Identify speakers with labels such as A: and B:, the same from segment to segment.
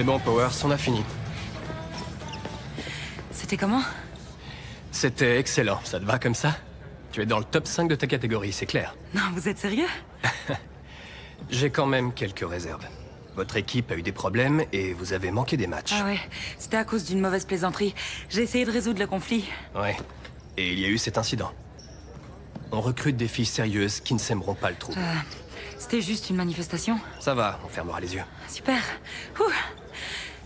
A: bon, Powers, on a fini.
B: C'était comment?
A: C'était excellent, ça te va comme ça? Tu es dans le top 5 de ta catégorie, c'est clair.
B: Non, vous êtes sérieux?
A: J'ai quand même quelques réserves. Votre équipe a eu des problèmes et vous avez manqué des matchs.
B: Ah ouais, c'était à cause d'une mauvaise plaisanterie. J'ai essayé de résoudre le conflit.
A: Ouais. Et il y a eu cet incident. On recrute des filles sérieuses qui ne sèmeront pas le trou.
B: C'était juste une manifestation.
A: Ça va, on fermera les yeux.
B: Super. Ouh.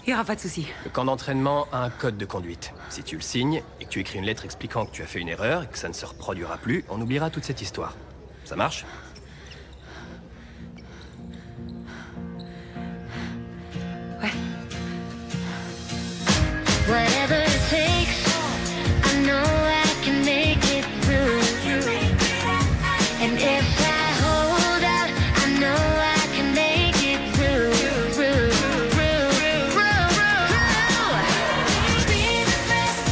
B: Il y aura pas de souci.
A: Le camp d'entraînement a un code de conduite. Si tu le signes et que tu écris une lettre expliquant que tu as fait une erreur et que ça ne se reproduira plus, on oubliera toute cette histoire. Ça marche?
B: Ouais.
C: Whatever it takes, I know I can make it through. And if I hold out, I know I can make it through. Be the best,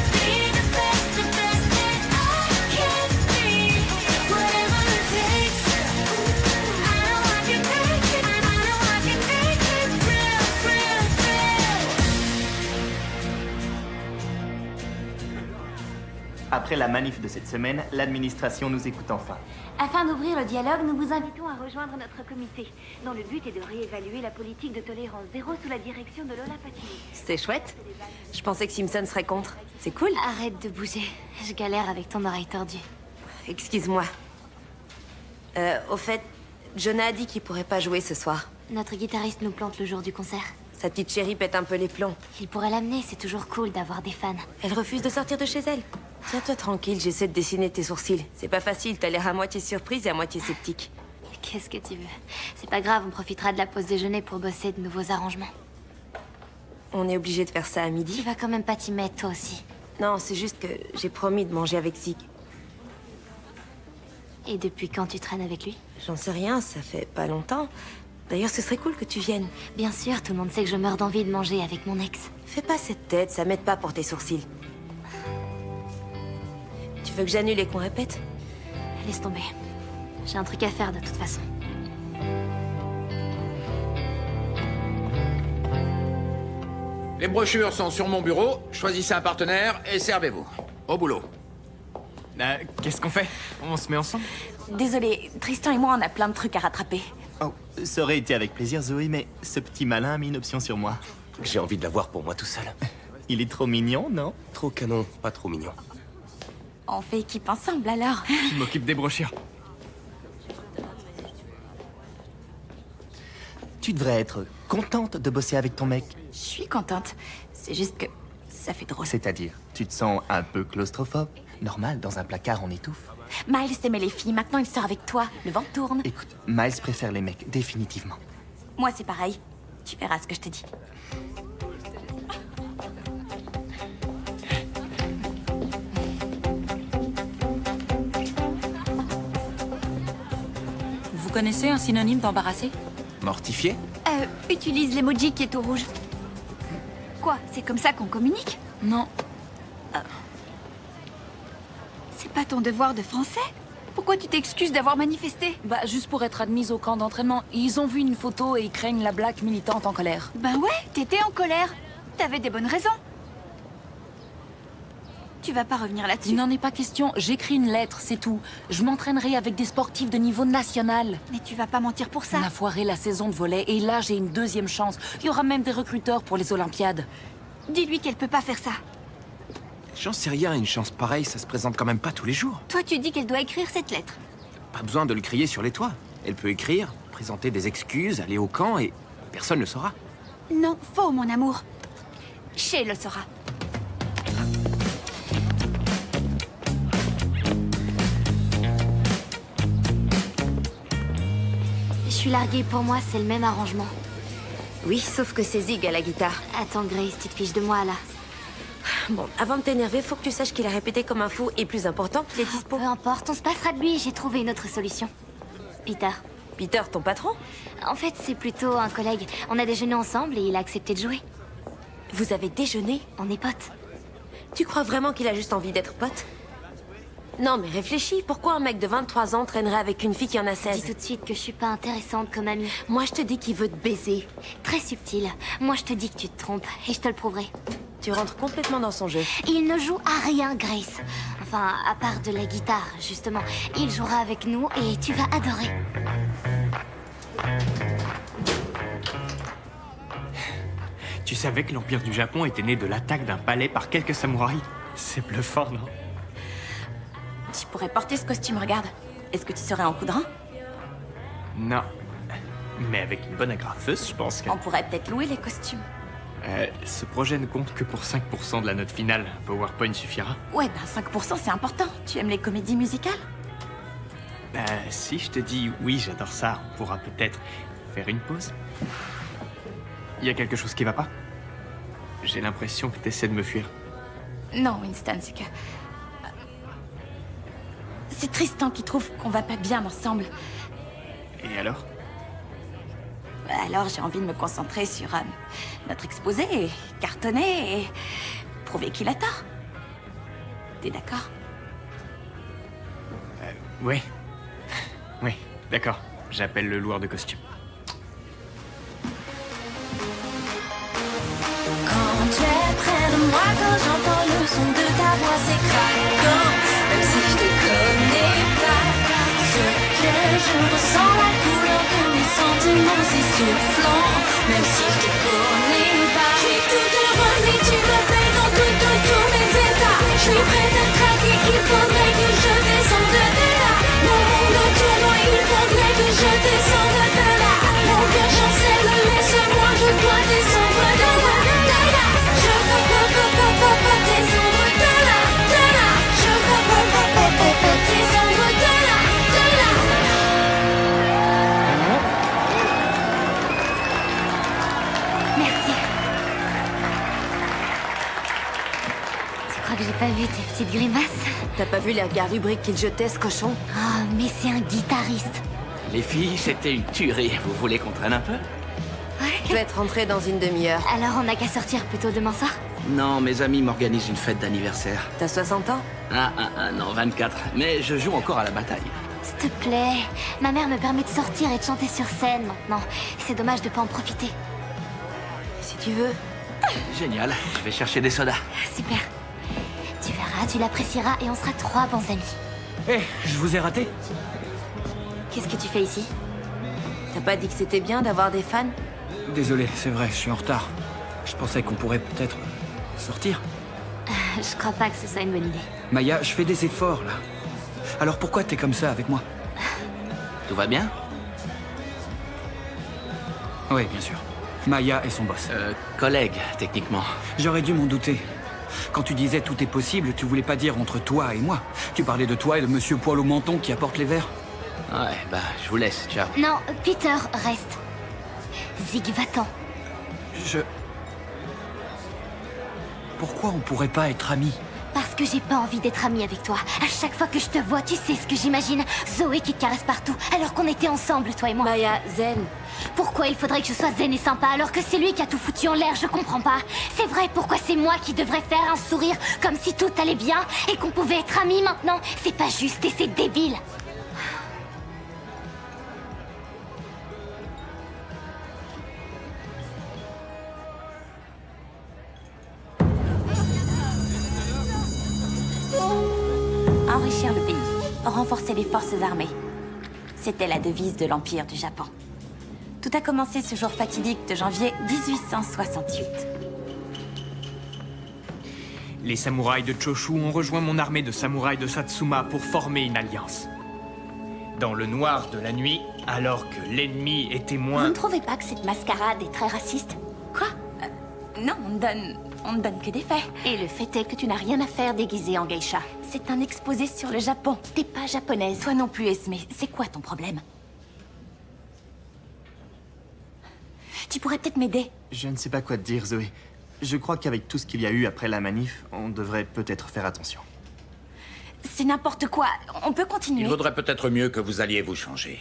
C: the best that I can be. Whatever it takes, I know I can make it. I know I can make it real.
D: Après la manif de cette semaine, l'administration nous écoute enfin.
E: Afin d'ouvrir le dialogue, nous vous invitons à rejoindre notre comité, dont le but est de réévaluer la politique de tolérance zéro sous la direction de Lola Patini.
F: C'est chouette. Je pensais que Simpson serait contre. C'est cool.
E: Arrête de bouger. Je galère avec ton oreille tordue.
F: Excuse-moi. Au fait, Jonah a dit qu'il pourrait pas jouer ce soir.
E: Notre guitariste nous plante le jour du concert.
F: Sa petite chérie pète un peu les plombs.
E: Il pourrait l'amener, c'est toujours cool d'avoir des fans.
F: Elle refuse de sortir de chez elle. Tiens-toi tranquille, j'essaie de dessiner tes sourcils. C'est pas facile, t'as l'air à moitié surprise et à moitié sceptique.
E: Qu'est-ce que tu veux? C'est pas grave, on profitera de la pause déjeuner pour bosser de nouveaux arrangements.
F: On est obligé de faire ça à
E: Tu
F: midi.
E: vas quand même pas t'y mettre, toi aussi.
F: Non, c'est juste que j'ai promis de manger avec Zig.
E: Et depuis quand tu traînes avec lui?
F: J'en sais rien, ça fait pas longtemps. D'ailleurs, ce serait cool que tu viennes.
E: Bien sûr, tout le monde sait que je meurs d'envie de manger avec mon ex.
F: Fais pas cette tête, ça m'aide pas pour tes sourcils. Tu veux que j'annule et qu'on répète?
E: Laisse tomber. J'ai un truc à faire de toute façon.
G: Les brochures sont sur mon bureau. Choisissez un partenaire et servez-vous. Au boulot.
H: Qu'est-ce qu'on fait? On se met ensemble?
B: Désolée, Tristan et moi, on a plein de trucs à rattraper.
D: Oh, ça aurait été avec plaisir, Zoé, mais ce petit malin a mis une option sur moi.
A: J'ai envie de l'avoir pour moi tout seul.
D: Il est trop mignon, non?
A: Trop canon, pas trop mignon.
B: On fait équipe ensemble, alors.
H: Je m'occupe des brochures.
D: Tu devrais être contente de bosser avec ton mec.
B: Je suis contente. C'est juste que ça fait drôle.
D: C'est-à-dire, tu te sens un peu claustrophobe? Normal, dans un placard, on étouffe.
B: Miles aimait les filles, maintenant il sort avec toi. Le vent tourne.
D: Écoute, Miles préfère les mecs, définitivement.
B: Moi, c'est pareil. Tu verras ce que je te dis. Vous connaissez un synonyme d'embarrassé?
H: Mortifié?
E: Utilise l'emoji qui est tout rouge. Quoi? C'est comme ça qu'on communique?
B: Non.
E: C'est pas ton devoir de français? Pourquoi tu t'excuses d'avoir manifesté?
B: Bah, juste pour être admise au camp d'entraînement. Ils ont vu une photo et ils craignent la blague militante en colère.
E: Ben ouais, t'étais en colère. T'avais des bonnes raisons. Tu vas pas revenir
B: Il
E: là-dessus.
B: n'en est pas question. J'écris une lettre, c'est tout. Je m'entraînerai avec des sportifs de niveau national.
E: Mais tu vas pas mentir pour ça.
B: On a foiré la saison de volley et là, j'ai une deuxième chance. Il y aura même des recruteurs pour les Olympiades.
E: Dis-lui qu'elle peut pas faire ça.
H: J'en sais rien, une chance pareille, ça se présente quand même pas tous les jours.
E: Toi, tu dis qu'elle doit écrire cette lettre.
H: Pas besoin de le crier sur les toits. Elle peut écrire, présenter des excuses, aller au camp et personne ne le saura.
E: Non, faux, mon amour. Shay le saura. Je suis larguée, pour moi, c'est le même arrangement.
F: Oui, sauf que c'est Zig à la guitare.
E: Attends, Grace, tu te fiches de moi, là.
F: Bon, avant de t'énerver, faut que tu saches qu'il a répété comme un fou et plus important, qu'il est dispo.
E: Peu importe, on se passera de lui, j'ai trouvé une autre solution. Peter.
F: Peter, ton patron?
E: En fait, c'est plutôt un collègue. On a déjeuné ensemble et il a accepté de jouer.
F: Vous avez déjeuné?
E: On est potes.
F: Tu crois vraiment qu'il a juste envie d'être pote? Non, mais réfléchis. Pourquoi un mec de 23 ans traînerait avec une fille qui en a
E: Dis
F: 16?
E: tout de suite que je suis pas intéressante comme amie.
F: Moi, je te dis qu'il veut te baiser.
E: Très subtil. Moi, je te dis que tu te trompes, et je te le prouverai.
F: Tu rentres complètement dans son jeu.
E: Il ne joue à rien, Grace. Enfin, à part de la guitare, justement. Il jouera avec nous, et tu vas adorer.
I: Tu savais que l'Empire du Japon était né de l'attaque d'un palais par quelques samouraïs? C'est bluffant, non?
B: Tu pourrais porter ce costume, regarde. Est-ce que tu serais en coudrin?
I: Non. Mais avec une bonne agrafeuse, je pense que...
B: On pourrait peut-être louer les costumes.
I: Ce projet ne compte que pour 5% de la note finale. PowerPoint suffira?
B: Ouais, ben 5% c'est important. Tu aimes les comédies musicales?
I: Si je te dis oui, j'adore ça, on pourra peut-être faire une pause. Y a quelque chose qui va pas? J'ai l'impression que t'essaies de me fuir.
B: Non, Winston, c'est que... C'est Tristan qui trouve qu'on va pas bien ensemble.
I: Et alors?
B: Alors j'ai envie de me concentrer sur notre exposé, et cartonner et prouver qu'il a tort. T'es d'accord?
I: Oui. Oui, d'accord. J'appelle le loueur de costumes.
C: Quand tu es près de moi, quand j'entends le son de ta voix, c'est craquant. Même si je te connais pas, ce que je ressens, la couleur de mes sentiments, c'est soufflant. Même si je te connais pas, je suis toute heureuse et tu me fais dans tous mes états. Je suis prête à craquer, il faudrait que je descende de là. Mon monde tourne, il faudrait que je descende de là. Mon cœur chancelle, laisse-moi, je dois descendre de là. Je veux descendre de là, de là. Je veux descendre de là, de là.
E: Merci. Tu crois que j'ai pas vu tes petites grimaces?
F: T'as pas vu les regards lubriques qu'il jetait, ce cochon?
E: Oh, mais c'est un guitariste.
H: Les filles, c'était une tuerie. Vous voulez qu'on traîne un peu?
F: Je vais être rentré dans une demi-heure.
E: Alors on n'a qu'à sortir plutôt demain soir?
H: Non, mes amis m'organisent une fête d'anniversaire.
F: T'as 60 ans?
H: Non, 24. Mais je joue encore à la bataille.
E: S'il te plaît, ma mère me permet de sortir et de chanter sur scène maintenant. C'est dommage de pas en profiter.
F: Si tu veux.
H: Génial, je vais chercher des sodas.
E: Super. Tu verras, tu l'apprécieras et on sera 3 bons amis.
I: Hé, je vous ai raté?
E: Qu'est-ce que tu fais ici?
F: T'as pas dit que c'était bien d'avoir des fans?
J: Désolé, c'est vrai, je suis en retard. Je pensais qu'on pourrait peut-être sortir.
E: Je crois pas que ce soit une bonne idée.
J: Maya, je fais des efforts, là. Alors pourquoi t'es comme ça avec moi?
H: Tout va bien?
J: Oui, bien sûr. Maya est son boss.
H: Collègue, techniquement.
J: J'aurais dû m'en douter. Quand tu disais tout est possible, tu voulais pas dire entre toi et moi. Tu parlais de toi et de monsieur poil au menton qui apporte les verres.
H: Ouais, bah, je vous laisse, ciao.
E: Non, Peter, reste. Zig, va-t'en.
J: Pourquoi on pourrait pas être amis?
E: Parce que j'ai pas envie d'être amie avec toi. À chaque fois que je te vois, tu sais ce que j'imagine. Zoé qui te caresse partout, alors qu'on était ensemble, toi et moi.
F: Maya, zen.
E: Pourquoi il faudrait que je sois zen et sympa alors que c'est lui qui a tout foutu en l'air? Je comprends pas. C'est vrai, pourquoi c'est moi qui devrais faire un sourire comme si tout allait bien et qu'on pouvait être amis maintenant? C'est pas juste et c'est débile.
B: Enrichir le pays, renforcer les forces armées. C'était la devise de l'Empire du Japon. Tout a commencé ce jour fatidique de janvier 1868.
I: Les samouraïs de Choshu ont rejoint mon armée de samouraïs de Satsuma pour former une alliance. Dans le noir de la nuit, alors que l'ennemi était
B: Vous
I: moins...
B: ne trouvez pas que cette mascarade est très raciste? Quoi? Non, on ne donne que des faits. Et le fait est que tu n'as rien à faire déguisé en geisha. C'est un exposé sur le Japon. T'es pas japonaise. Toi non plus, Esme. C'est quoi ton problème? Tu pourrais peut-être m'aider.
D: Je ne sais pas quoi te dire, Zoé. Je crois qu'avec tout ce qu'il y a eu après la manif, on devrait peut-être faire attention.
B: C'est n'importe quoi. On peut continuer.
G: Il vaudrait peut-être mieux que vous alliez vous changer.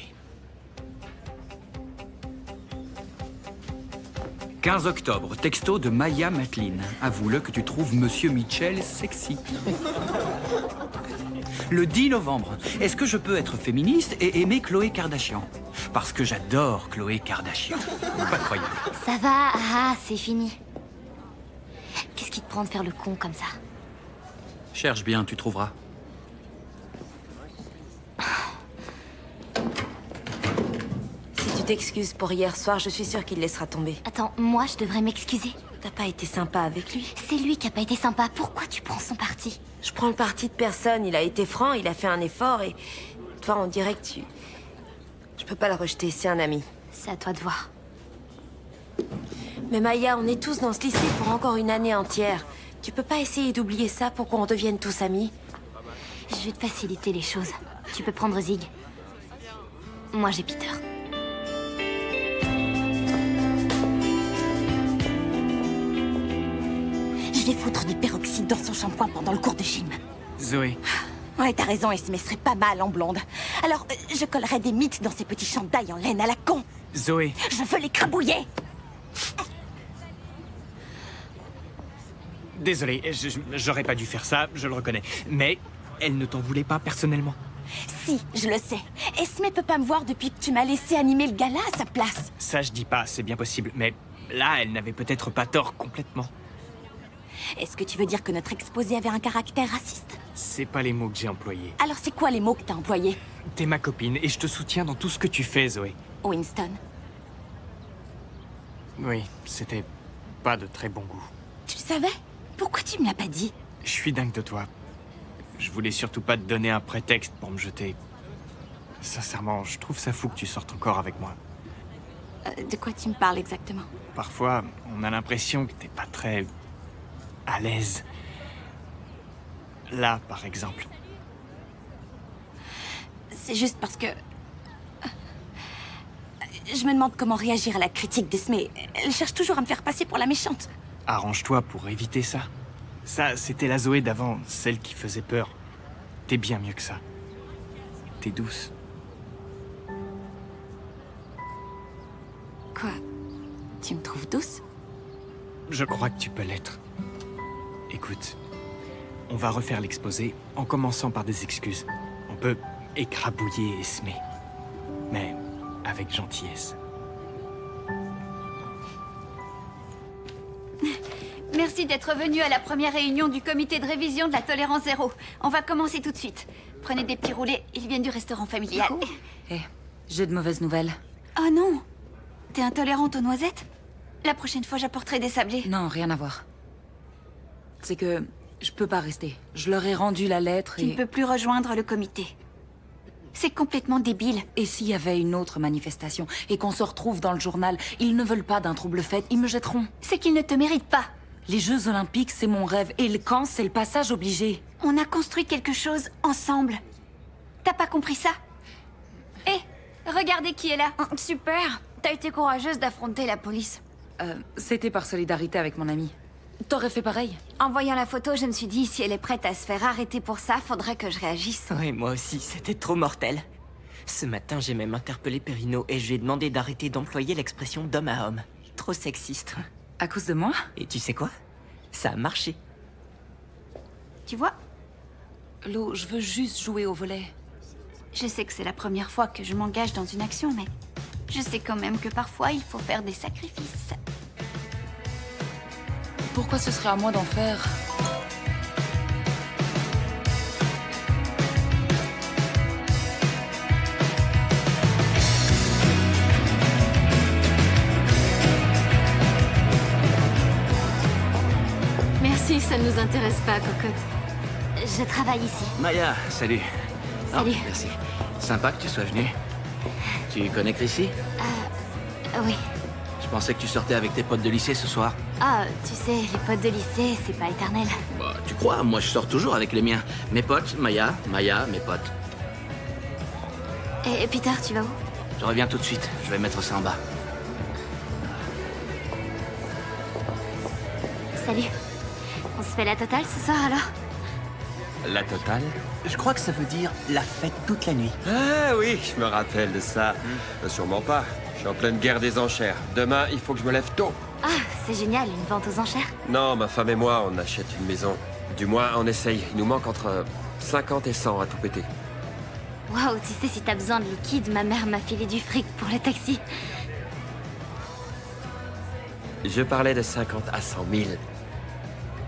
J: 15 octobre, texto de Maya Matlin. Avoue-le que tu trouves Monsieur Mitchell sexy. Le 10 novembre, est-ce que je peux être féministe et aimer Khloé Kardashian? Parce que j'adore Khloé Kardashian. Incroyable.
E: Ça va, c'est fini. Qu'est-ce qui te prend de faire le con comme ça?
J: Cherche bien, tu trouveras.
F: Si tu t'excuses pour hier soir, je suis sûre qu'il laissera tomber.
E: Attends, moi je devrais m'excuser.
F: T'as pas été sympa avec lui.
E: C'est lui qui a pas été sympa. Pourquoi tu prends son parti?
F: Je prends le parti de personne. Il a été franc, il a fait un effort et... Toi, on dirait que tu... Je peux pas le rejeter, c'est un ami.
E: C'est à toi de voir.
F: Mais Maya, on est tous dans ce lycée pour encore une année entière. Tu peux pas essayer d'oublier ça pour qu'on redevienne tous amis?
E: Je vais te faciliter les choses. Tu peux prendre Zig. Moi j'ai Peter.
B: Je vais foutre du peroxyde dans son shampoing pendant le cours de gym.
I: Zoé,
B: Ouais, t'as raison, Esme serait pas mal en blonde. Alors, je collerai des mythes dans ces petits chandails en laine à la con.
I: Zoé,
B: Je veux les crabouiller.
I: désolé, j'aurais pas dû faire ça, je le reconnais. Mais elle ne t'en voulait pas personnellement.
B: Si, je le sais. Esme peut pas me voir depuis que tu m'as laissé animer le gala à sa place.
I: Ça, je dis pas, c'est bien possible. Mais là, elle n'avait peut-être pas tort complètement.
B: Est-ce que tu veux dire que notre exposé avait un caractère raciste?
I: C'est pas les mots que j'ai employés.
B: Alors c'est quoi les mots que t'as employés?
I: T'es ma copine et je te soutiens dans tout ce que tu fais, Zoé.
B: Winston.
I: Oui, c'était pas de très bon goût.
B: Tu le savais? Pourquoi tu me l'as pas dit?
I: Je suis dingue de toi. Je voulais surtout pas te donner un prétexte pour me jeter. Sincèrement, je trouve ça fou que tu sortes encore avec moi.
B: De quoi tu me parles exactement?
I: Parfois, on a l'impression que t'es pas très... à l'aise. Là, par exemple.
B: C'est juste parce que... Je me demande comment réagir à la critique d'Esme. Elle cherche toujours à me faire passer pour la méchante.
I: Arrange-toi pour éviter ça. Ça, c'était la Zoé d'avant, celle qui faisait peur. T'es bien mieux que ça. T'es douce.
B: Quoi? Tu me trouves douce?
I: Je crois que tu peux l'être. Écoute, on va refaire l'exposé en commençant par des excuses. On peut écrabouiller Esme, mais avec gentillesse.
K: Merci d'être venu à la première réunion du comité de révision de la tolérance zéro. On va commencer tout de suite. Prenez des petits roulés, ils viennent du restaurant familial.
L: J'ai de mauvaises nouvelles.
K: Oh non! T'es intolérante aux noisettes? La prochaine fois, j'apporterai des sablés.
L: Non, rien à voir. C'est que je peux pas rester. Je leur ai rendu la lettre
K: Tu
L: et...
K: ne peux plus rejoindre le comité. C'est complètement débile.
L: Et s'il y avait une autre manifestation et qu'on se retrouve dans le journal, ils ne veulent pas d'un trouble fait, ils me jetteront.
K: C'est qu'ils ne te méritent pas.
L: Les Jeux Olympiques, c'est mon rêve. Et le camp, c'est le passage obligé.
K: On a construit quelque chose ensemble. T'as pas compris ça? Hé, regardez qui est là.
M: Super. T'as été courageuse d'affronter la police.
L: C'était par solidarité avec mon ami. T'aurais fait pareil?
K: En voyant la photo, je me suis dit, si elle est prête à se faire arrêter pour ça, faudrait que je réagisse.
N: Oui, moi aussi, c'était trop mortel. Ce matin, j'ai même interpellé Perrino et je lui ai demandé d'arrêter d'employer l'expression d'homme à homme. Trop sexiste.
L: À cause de moi?
N: Et tu sais quoi? Ça a marché.
K: Tu vois?
L: Lo, je veux juste jouer au volet.
K: Je sais que c'est la première fois que je m'engage dans une action, mais je sais quand même que parfois, il faut faire des sacrifices.
L: Pourquoi ce serait à moi d'en faire?
B: Merci, ça ne nous intéresse pas, cocotte.
E: Je travaille ici.
H: Maya, salut.
E: Salut.
H: Oh, merci. Sympa que tu sois venue. Tu connais Chrissy?
E: Oui.
H: Je pensais que tu sortais avec tes potes de lycée ce soir.
E: Ah, tu sais, les potes de lycée, c'est pas éternel.
H: Bah, tu crois? Moi, je sors toujours avec les miens. Mes potes, Maya, mes potes.
E: Et Peter, tu vas où?
H: Je reviens tout de suite. Je vais mettre ça en bas.
E: Salut. On se fait la totale ce soir alors?
H: La totale?
N: Je crois que ça veut dire la fête toute la nuit.
O: Ah oui, je me rappelle de ça. Sûrement pas. Je suis en pleine guerre des enchères. Demain, il faut que je me lève tôt.
E: Ah, c'est génial, une vente aux enchères.
O: Non, ma femme et moi, on achète une maison. Du moins, on essaye. Il nous manque entre 50 et 100 à tout péter.
E: Waouh, tu sais, si t'as besoin de liquide, ma mère m'a filé du fric pour le taxi.
O: Je parlais de 50 à 100 000.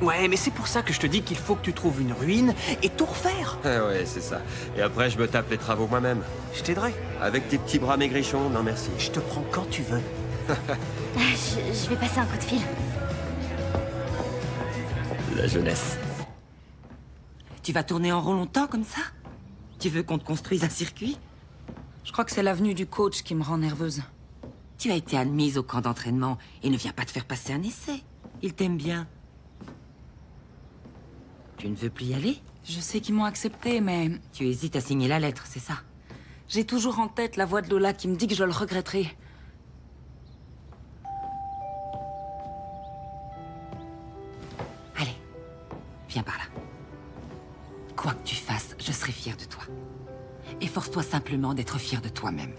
I: Ouais, mais c'est pour ça que je te dis qu'il faut que tu trouves une ruine et tout refaire.
O: Ah ouais, c'est ça. Et après, je me tape les travaux moi-même.
I: Je t'aiderai.
O: Avec tes petits bras maigrichons, non merci.
I: Je te prends quand tu veux.
E: Je vais passer un coup de fil.
O: La jeunesse.
P: Tu vas tourner en rond longtemps comme ça? Tu veux qu'on te construise un circuit?
L: Je crois que c'est l'avenue du coach qui me rend nerveuse.
P: Tu as été admise au camp d'entraînement et ne viens pas te faire passer un essai. Il t'aime bien. Tu ne veux plus y aller?
L: Je sais qu'ils m'ont accepté, mais...
P: Tu hésites à signer la lettre, c'est ça?
L: J'ai toujours en tête la voix de Lola qui me dit que je le regretterai.
P: Allez, viens par là. Quoi que tu fasses, je serai fière de toi. Efforce-toi simplement d'être fière de toi-même.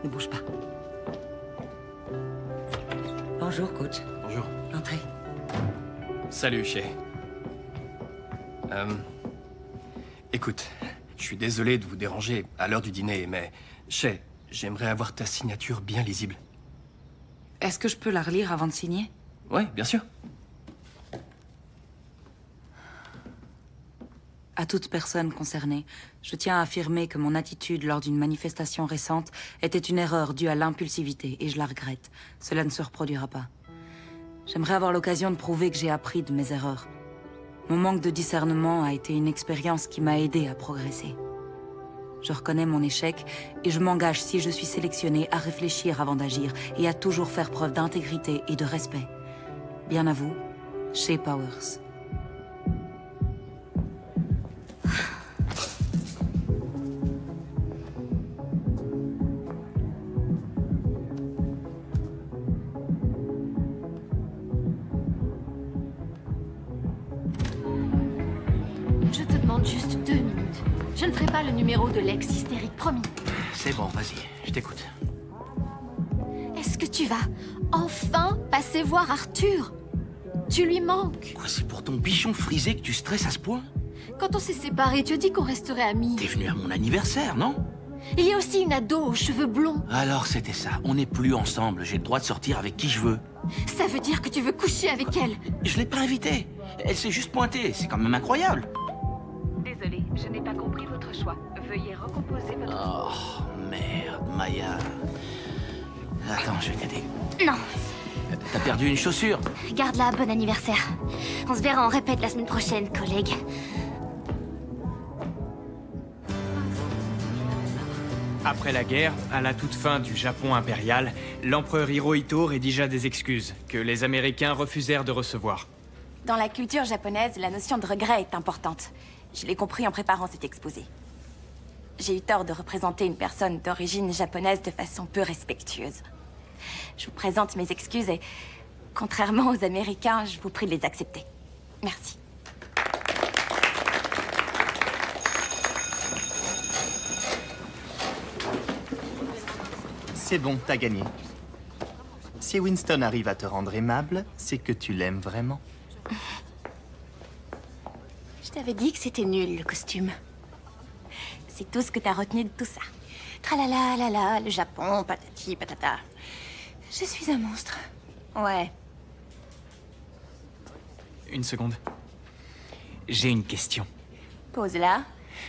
P: Ne bouge pas. Bonjour, coach.
A: Bonjour.
P: Entrez.
A: Salut, Shay. Écoute, je suis désolé de vous déranger à l'heure du dîner, mais... Shay, j'aimerais avoir ta signature bien lisible.
L: Est-ce que je peux la relire avant de signer?
A: Ouais, bien sûr.
L: À toute personne concernée, je tiens à affirmer que mon attitude lors d'une manifestation récente était une erreur due à l'impulsivité, et je la regrette. Cela ne se reproduira pas. J'aimerais avoir l'occasion de prouver que j'ai appris de mes erreurs. Mon manque de discernement a été une expérience qui m'a aidé à progresser. Je reconnais mon échec et je m'engage, si je suis sélectionnée, à réfléchir avant d'agir et à toujours faire preuve d'intégrité et de respect. Bien à vous, Shay Powers.
B: Je te demande juste 2 minutes. Je ne ferai pas le numéro de l'ex hystérique, promis.
J: C'est bon, vas-y, je t'écoute.
B: Est-ce que tu vas enfin passer voir Arthur? Tu lui manques.
J: Quoi, c'est pour ton bichon frisé que tu stresses à ce point?
B: Quand on s'est séparés, tu as dit qu'on resterait amis.
J: T'es venu à mon anniversaire, non?
B: Il y a aussi une ado aux cheveux blonds.
J: Alors c'était ça, on n'est plus ensemble, j'ai le droit de sortir avec qui je veux.
B: Ça veut dire que tu veux coucher avec elle.
J: Je l'ai pas invitée, elle s'est juste pointée, c'est quand même incroyable.
Q: Désolé, je n'ai pas compris votre choix. Veuillez recomposer votre...
J: Oh, merde, Maya. Attends, je vais t'aider.
E: Non,
J: T'as perdu une chaussure.
E: garde-la, bon anniversaire. On se verra en répète la semaine prochaine, collègue.
I: Après la guerre, à la toute fin du Japon impérial, l'empereur Hirohito rédigea des excuses que les Américains refusèrent de recevoir.
B: Dans la culture japonaise, la notion de regret est importante. Je l'ai compris en préparant cet exposé. J'ai eu tort de représenter une personne d'origine japonaise de façon peu respectueuse. Je vous présente mes excuses et, contrairement aux Américains, je vous prie de les accepter. Merci.
D: C'est bon, t'as gagné. Si Winston arrive à te rendre aimable, c'est que tu l'aimes vraiment.
B: Je t'avais dit que c'était nul, le costume. C'est tout ce que t'as retenu de tout ça. Tralala, lala, le Japon, patati, patata. Je suis un monstre. Ouais.
I: Une seconde. J'ai une question.
B: Pose-la.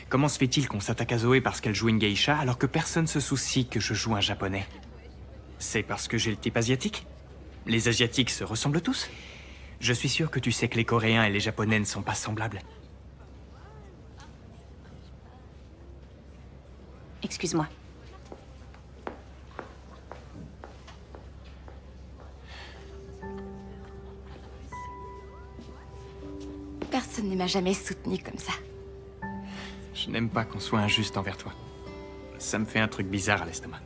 I: Comment se fait-il qu'on s'attaque à Zoé parce qu'elle joue une geisha alors que personne se soucie que je joue un japonais? C'est parce que j'ai le type asiatique? Les asiatiques se ressemblent tous? Je suis sûr que tu sais que les Coréens et les Japonais ne sont pas semblables.
B: Excuse-moi. Personne ne m'a jamais soutenue comme ça.
I: Je n'aime pas qu'on soit injuste envers toi. Ça me fait un truc bizarre à l'estomac.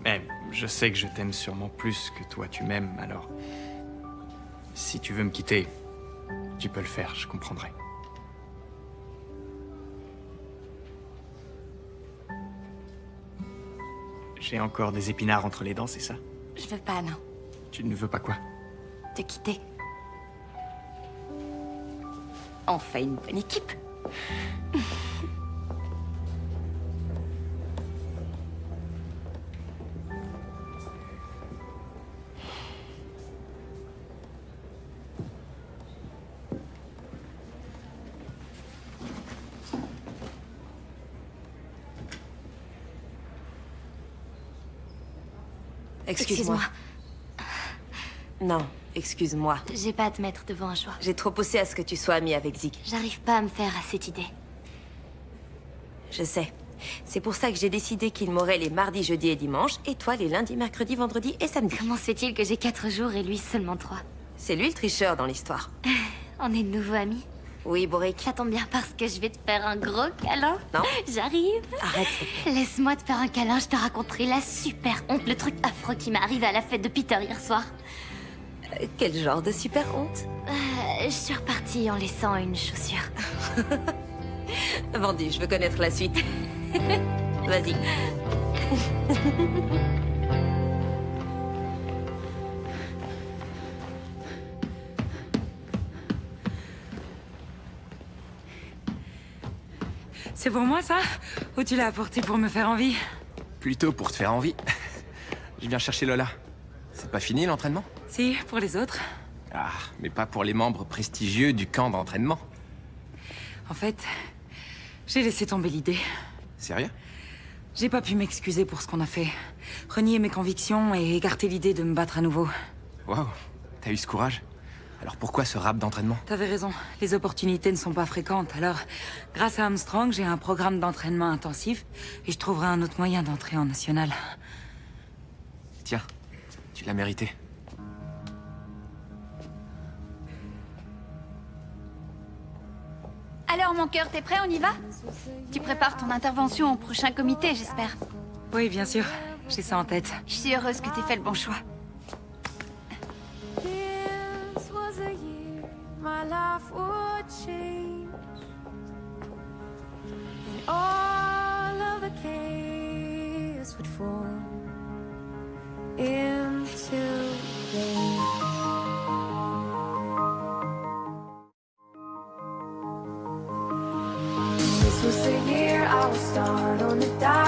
I: Mais je sais que je t'aime sûrement plus que toi tu m'aimes, alors... Si tu veux me quitter, tu peux le faire, je comprendrai. J'ai encore des épinards entre les dents, c'est ça?
B: Je veux pas, non.
I: Tu ne veux pas quoi?
B: Te quitter. On fait une bonne équipe.
F: Excuse-moi. Non, excuse-moi.
E: J'ai pas à te mettre devant un choix.
F: J'ai trop poussé à ce que tu sois amie avec Zeke.
E: J'arrive pas à me faire à cette idée.
F: Je sais. C'est pour ça que j'ai décidé qu'il m'aurait les mardis, jeudis et dimanches, et toi les lundis, mercredis, vendredis et samedis.
E: Comment se fait-il que j'ai 4 jours et lui seulement 3?
F: C'est lui le tricheur dans l'histoire.
E: On est de nouveau amis?
F: Oui, Boric.
E: Ça tombe bien parce que je vais te faire un gros câlin.
F: Non.
E: J'arrive.
F: Arrête.
E: Laisse-moi te faire un câlin, je te raconterai la super honte, le truc affreux qui m'est arrivé à la fête de Peter hier soir.
F: Quel genre de super honte?
E: Je suis repartie en laissant une chaussure.
F: Vendu, je veux connaître la suite. Vas-y.
L: C'est pour moi, ça? Ou tu l'as apporté pour me faire envie?
H: Plutôt pour te faire envie. Je viens chercher Lola. C'est pas fini l'entraînement?
L: Si, pour les autres.
H: Ah, mais pas pour les membres prestigieux du camp d'entraînement.
L: En fait, j'ai laissé tomber l'idée.
H: Sérieux?
L: J'ai pas pu m'excuser pour ce qu'on a fait. Renier mes convictions et écarter l'idée de me battre à nouveau.
H: Waouh, t'as eu ce courage? Alors pourquoi ce rap d'entraînement?
L: T'avais raison, les opportunités ne sont pas fréquentes, alors... Grâce à Armstrong, j'ai un programme d'entraînement intensif, et je trouverai un autre moyen d'entrer en national.
H: Tiens, tu l'as mérité.
K: Alors, mon cœur, t'es prêt? On y va? Tu prépares ton intervention au prochain comité, j'espère.
L: Oui, bien sûr. J'ai ça en tête.
K: Je suis heureuse que t'aies fait le bon choix.
C: This was a year my life would change, and all of the chaos would form into rain. This was the year I would start on the dive.